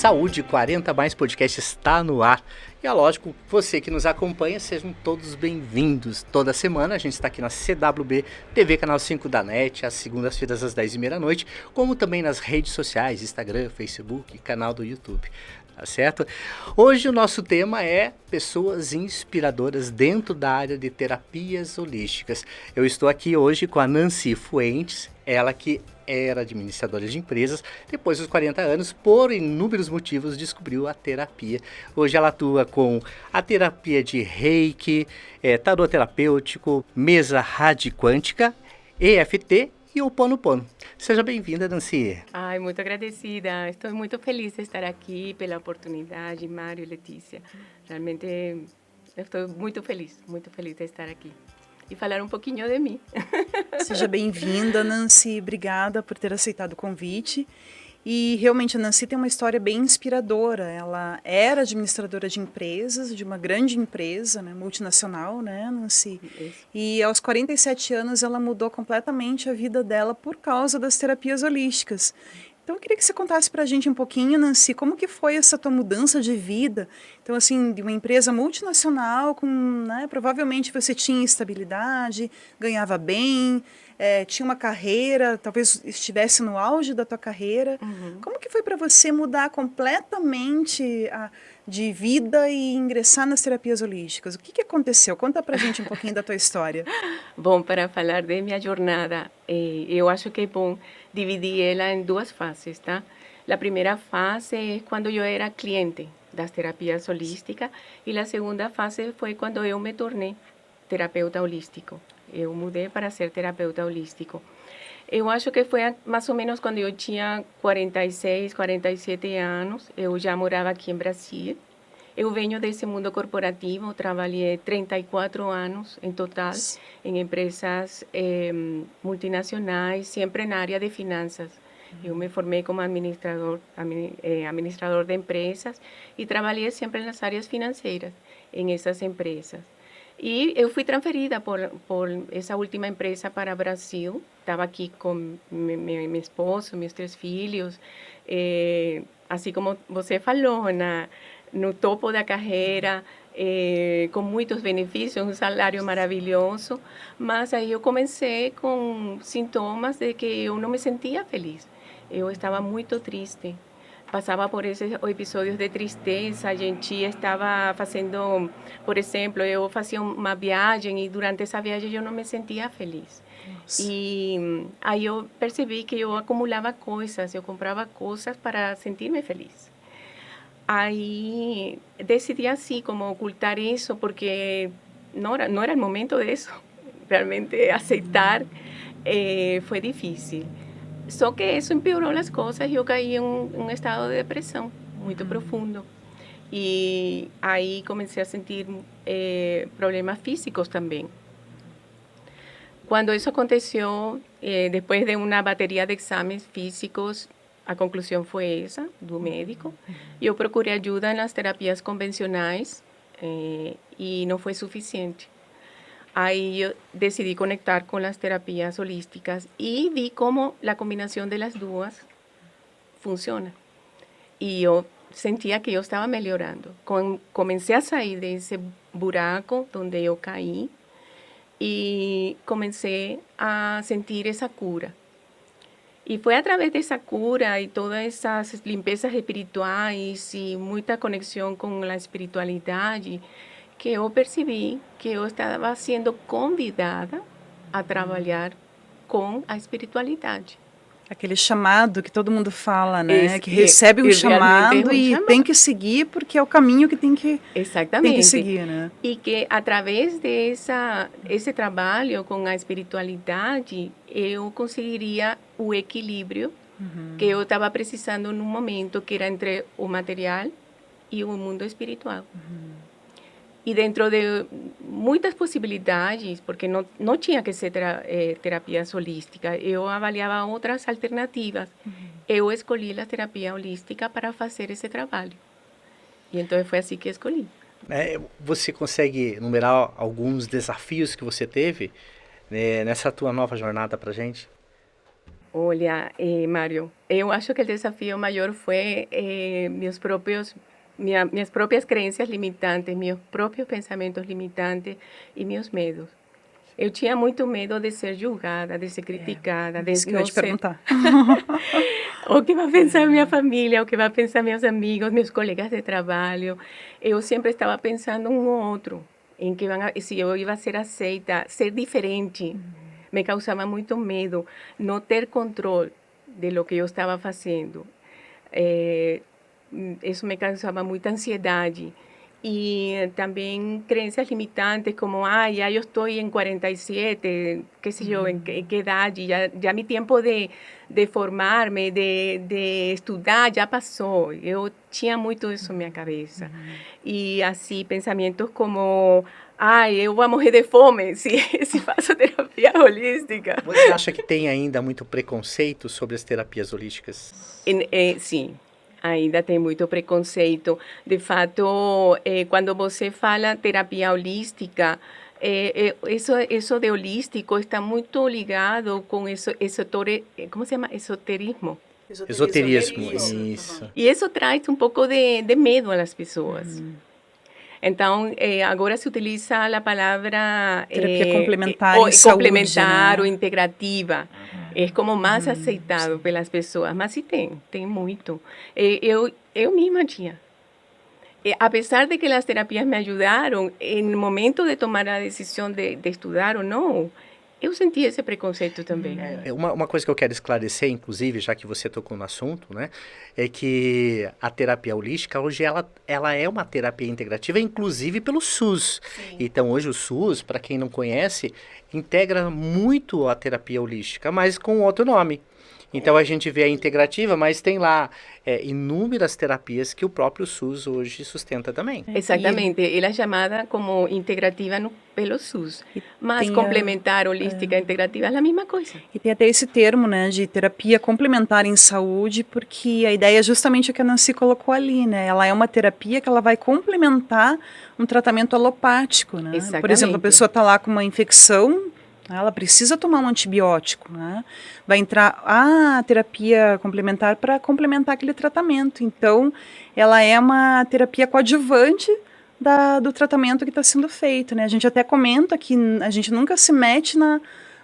Saúde 40 Mais Podcast está no ar. E é lógico, você que nos acompanha, sejam todos bem-vindos. Toda semana a gente está aqui na CWB TV, canal 5 da NET, às segundas-feiras às 10h30 da noite, como também nas redes sociais, Instagram, Facebook, canal do YouTube. Tá certo? Hoje o nosso tema é pessoas inspiradoras dentro da área de terapias holísticas. Eu estou aqui hoje com a Nancy Fuentes, ela que era administradora de empresas, depois dos 40 anos, por inúmeros motivos, descobriu a terapia. Hoje ela atua com a terapia de Reiki, tarô terapêutico, mesa radiquântica, EFT e o Ho'oponopono. Seja bem-vinda, Nancy. Ai, muito agradecida. Estou muito feliz de estar aqui pela oportunidade, Mário e Letícia. Realmente estou muito feliz de estar aqui e falar um pouquinho de mim. Seja bem-vinda, Nancy. Obrigada por ter aceitado o convite. E realmente a Nancy tem uma história bem inspiradora. Ela era administradora de empresas, de uma grande empresa, né, multinacional, né, Nancy? Isso. E aos 47 anos ela mudou completamente a vida dela por causa das terapias holísticas. Então eu queria que você contasse pra gente um pouquinho, Nancy, como que foi essa tua mudança de vida? Então assim, de uma empresa multinacional, né, provavelmente você tinha estabilidade, ganhava bem, tinha uma carreira, talvez estivesse no auge da tua carreira. Uhum. Como que foi para você mudar completamente de vida e ingressar nas terapias holísticas? O que aconteceu? Conta pra gente um pouquinho da tua história. Bom, para falar de minha jornada, eu acho que é bom dividir ela em duas fases, tá? A primeira fase é quando eu era cliente das terapias holísticas e a segunda fase foi quando eu me tornei terapeuta holístico. Eu mudei para ser terapeuta holístico. Eu acho que foi mais ou menos quando eu tinha 46, 47 anos. Eu já morava aqui em Brasília. Eu venho desse mundo corporativo, trabalhei 34 anos em total em empresas multinacionais, sempre na área de finanças. Eu me formei como administrador de empresas e trabalhei sempre nas áreas financeiras em essas empresas. E eu fui transferida por essa última empresa para o Brasil. Estava aqui com meu esposo, meus 3 filhos. Assim como você falou, no topo da carreira, com muitos benefícios, um salário maravilhoso. Mas aí eu comecei com sintomas de que eu não me sentia feliz. Eu estava muito triste. Passava por esses episódios de tristeza, a gente estava fazendo, por exemplo, eu fazia uma viagem e durante essa viagem eu não me sentia feliz. Nossa. E aí eu percebi que eu acumulava coisas, eu comprava coisas para sentir-me feliz. Aí decidi assim, como ocultar isso, porque não era o momento disso. Realmente aceitar foi difícil. Só que isso empeorou as coisas e eu caí em um estado de depressão muito profundo. E aí comecei a sentir problemas físicos também. Quando isso aconteceu, depois de uma bateria de exames físicos, a conclusão foi essa, do médico. Eu procurei ajuda nas terapias convencionais e não foi suficiente. Aí eu decidi conectar com as terapias holísticas e vi como a combinação das duas funciona. E eu sentia que eu estava melhorando. Comecei a sair desse buraco onde eu caí e comecei a sentir essa cura. E foi através dessa cura e todas essas limpezas espirituais e muita conexão com a espiritualidade que eu percebi que eu estava sendo convidada a trabalhar com a espiritualidade. Aquele chamado que todo mundo fala, né? Que recebe um chamado e tem que seguir porque é o caminho que tem que seguir, né? E que através desse trabalho com a espiritualidade, eu conseguiria o equilíbrio que eu estava precisando num momento que era entre o material e o mundo espiritual. E dentro de muitas possibilidades, porque não tinha que ser terapias holísticas, eu avaliava outras alternativas. Eu escolhi a terapia holística para fazer esse trabalho. E então foi assim que escolhi. Você consegue enumerar alguns desafios que você teve nessa tua nova jornada para a gente? Olha, Mário, eu acho que o desafio maior foi minhas próprias crenças limitantes, meus próprios pensamentos limitantes e meus medos. Eu tinha muito medo de ser julgada, de ser criticada, de Isso que eu ia não te ser... perguntar. O que vai pensar minha família, o que vai pensar meus amigos, meus colegas de trabalho. Eu sempre estava pensando um outro, em que se eu ia ser aceita, ser diferente. Me causava muito medo não ter controle de lo que eu estava fazendo. Eh, Isso me causava muita ansiedade. Y también creencias limitantes como, ya yo estoy en 47, qué sé yo, en qué edad, y ya mi tiempo de formarme, de estudar ya pasó. Yo tinha muito isso na minha cabeça. E assim, pensamentos como, eu vou morrer de fome se faço terapia holística. Você acha que tem ainda muito preconceito sobre as terapias holísticas? Sim. Ainda tem muito preconceito. De fato, quando você fala terapia holística, isso de holístico está muito ligado com como se chama? Esoterismo. Esoterismo, isso. E isso traz um pouco de medo às pessoas. Então, agora se utiliza a palavra terapia complementar em saúde, complementar né? ou integrativa. É como mais aceitado pelas pessoas, mas sim tem muito. Eu mesma tinha. Apesar de que as terapias me ajudaram, no momento de tomar a decisão de estudar ou não, eu senti esse preconceito também. Uma coisa que eu quero esclarecer, inclusive, já que você tocou no assunto, né, é que a terapia holística, hoje, ela é uma terapia integrativa, inclusive pelo SUS. Sim. Então, hoje o SUS, para quem não conhece, integra muito a terapia holística, mas com outro nome. Então, a gente vê a integrativa, mas tem lá inúmeras terapias que o próprio SUS hoje sustenta também. Exatamente. Ela é chamada como integrativa pelo SUS. Mas complementar, holística, integrativa é a mesma coisa. E tem até esse termo, né, de terapia complementar em saúde, porque a ideia é justamente o que a Nancy colocou ali, né? Ela é uma terapia que ela vai complementar um tratamento alopático, né? Exatamente. Por exemplo, a pessoa está lá com uma infecção, ela precisa tomar um antibiótico, né? Vai entrar a terapia complementar para complementar aquele tratamento. Então, ela é uma terapia coadjuvante do tratamento que está sendo feito, né? A gente até comenta que a gente nunca se mete na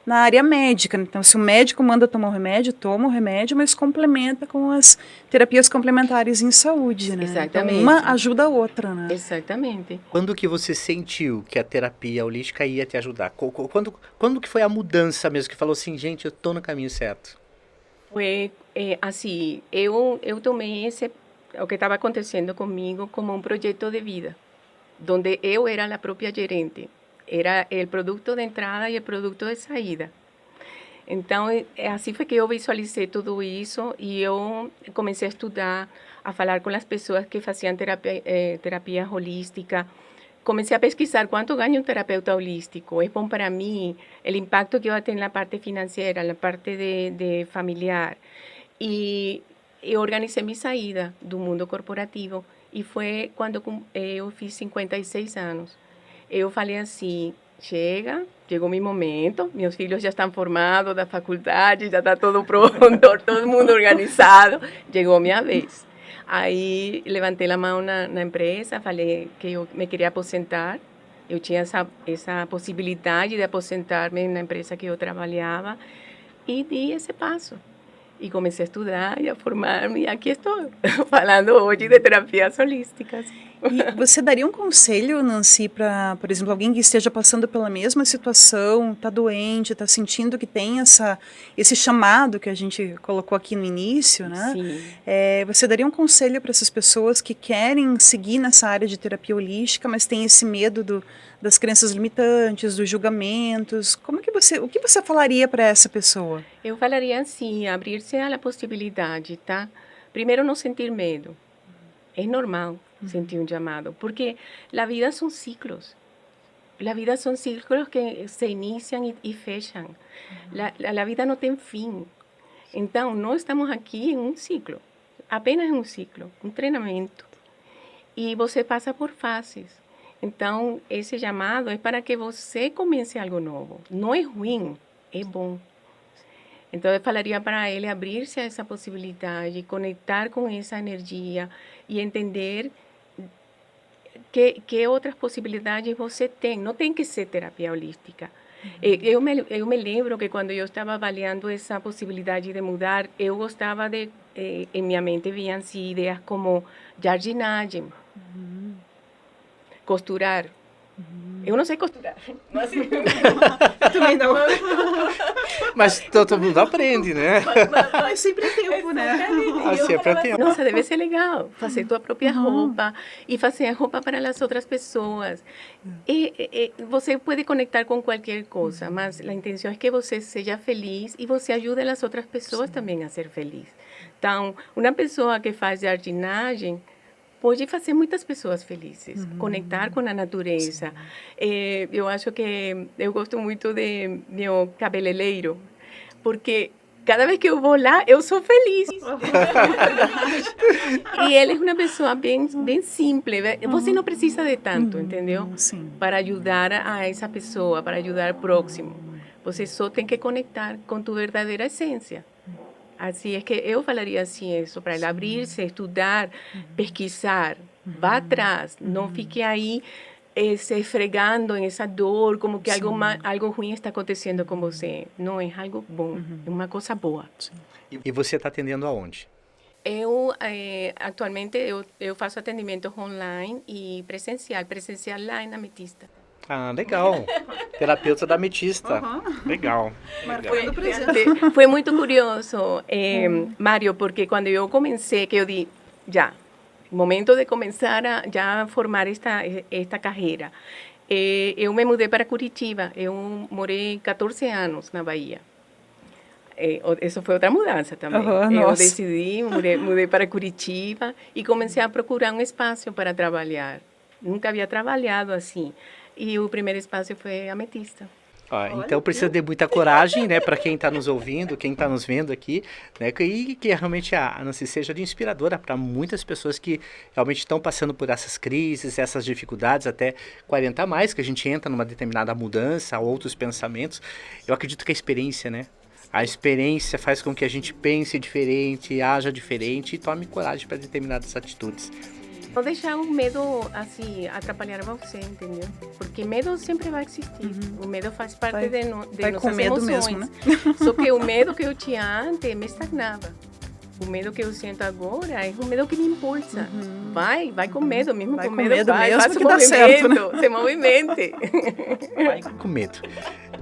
área médica. Então, se o médico manda tomar o remédio, toma o remédio, mas complementa com as terapias complementares em saúde, né? Exatamente. Então, uma ajuda a outra, né? Exatamente. Quando que você sentiu que a terapia holística ia te ajudar? Quando que foi a mudança mesmo, que falou assim, gente, eu estou no caminho certo? Foi assim, eu tomei o que estava acontecendo comigo como um projeto de vida, onde eu era a própria gerente. Era o produto de entrada e o produto de saída. Então, assim foi que eu visualizei tudo isso e eu comecei a estudar, a falar com as pessoas que faziam terapia holística. Comecei a pesquisar quanto ganha um terapeuta holístico. É bom para mim, o impacto que vai ter na parte financeira, na parte de familiar. E eu organizei minha saída do mundo corporativo e foi quando eu fiz 56 anos. Eu falei assim, chegou meu momento, meus filhos já estão formados da faculdade, já está tudo pronto, todo mundo organizado, chegou minha vez. Aí levantei a mão na empresa, falei que eu me queria aposentar, eu tinha essa possibilidade de aposentar-me na empresa que eu trabalhava e di esse passo. E comecei a estudar e a formar-me, e aqui estou, falando hoje de terapias holísticas. E você daria um conselho, Nancy, para, por exemplo, alguém que esteja passando pela mesma situação, está doente, está sentindo que tem esse chamado que a gente colocou aqui no início, né? Sim. Você daria um conselho para essas pessoas que querem seguir nessa área de terapia holística, mas têm esse medo das crenças limitantes, dos julgamentos? O que você falaria para essa pessoa? Eu falaria assim, abrir-se à possibilidade, tá? Primeiro, não sentir medo. É normal sentir um chamado, porque a vida são ciclos. A vida são ciclos que se iniciam e fecham. A vida não tem fim. Então, nós estamos aqui em um ciclo, apenas um ciclo, um treinamento. E você passa por fases. Então, esse chamado é para que você comece algo novo. Não é ruim, é bom. Então, eu falaria para ele abrir-se a essa possibilidade, conectar com essa energia e entender que outras possibilidades você tem. Não tem que ser terapia holística. Eu me lembro que quando eu estava avaliando essa possibilidade de mudar, eu gostava de, em minha mente vinham-se ideias como jardinagem, costurar. Eu não sei costurar. Mas, Eu também não. Mas todo mundo aprende, né? Mas sempre é tempo, né? Sempre é tempo. Nossa, deve ser legal fazer tua própria roupa e fazer a roupa para as outras pessoas. E você pode conectar com qualquer coisa, mas a intenção é que você seja feliz e você ajude as outras pessoas também a ser feliz. Então, uma pessoa que faz jardinagem pode fazer muitas pessoas felizes, conectar com a natureza. Eu acho que eu gosto muito de meu cabeleireiro, porque cada vez que eu vou lá, eu sou feliz. E ele é uma pessoa bem simples. Você não precisa de tanto, entendeu? Sim. Para ajudar a essa pessoa, para ajudar o próximo. Você só tem que conectar com tu verdadeira essência. Assim, é que eu falaria assim, isso, para ele abrir-se, estudar, pesquisar, vá atrás, não fique aí se esfregando em essa dor, como que algo ruim está acontecendo com você. Não, é algo bom, é uma coisa boa. E você está atendendo aonde? Eu, atualmente, eu faço atendimentos online e presencial lá na Ametista. Ah, legal. Terapeuta da Ametista. Legal. Marcando presença. Foi muito curioso, Mário, porque quando eu comecei, que eu disse, já, momento de começar a já formar esta carreira, eu me mudei para Curitiba. Eu morei 14 anos na Bahia. Isso foi outra mudança também. Eu decidi, mudei para Curitiba e comecei a procurar um espaço para trabalhar. Nunca havia trabalhado assim. E o primeiro espaço foi Ametista. Então precisa ter muita coragem, né, para quem está nos ouvindo, quem está nos vendo aqui, né, e que realmente a Nancy seja de inspiradora para muitas pessoas que realmente estão passando por essas crises, essas dificuldades, até 40 a mais, que a gente entra numa determinada mudança, outros pensamentos. Eu acredito que a experiência, né, a experiência faz com que a gente pense diferente, haja diferente e tome coragem para determinadas atitudes. Não deixar o medo assim atrapalhar você, entendeu? Porque medo sempre vai existir. O medo faz parte de nossas emoções. Mesmo, né? Só que o medo que eu tinha antes me estagnava. O medo que eu sinto agora é um medo que me impulsa. Vai com medo, mesmo vai com medo, vai, mesmo faz que o dá movimento, certo, né? se movimente. Vai com medo.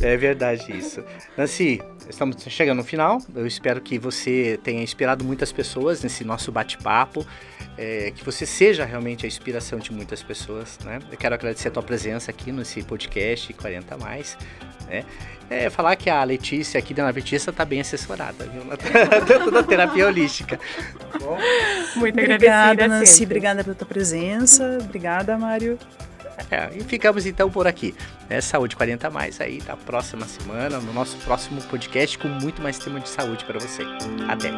É verdade isso. Nancy, estamos chegando no final. Eu espero que você tenha inspirado muitas pessoas nesse nosso bate-papo. Que você seja realmente a inspiração de muitas pessoas, né? Eu quero agradecer a tua presença aqui nesse podcast 40 a mais, né? Falar que a Letícia aqui da Ametista está bem assessorada, viu? Tanto da terapia holística. Bom? Muito obrigada, Nancy. Obrigada pela tua presença. Obrigada, Mário. E ficamos então por aqui, né? Saúde 40 a mais aí da próxima semana, no nosso próximo podcast com muito mais tema de saúde para você. Até!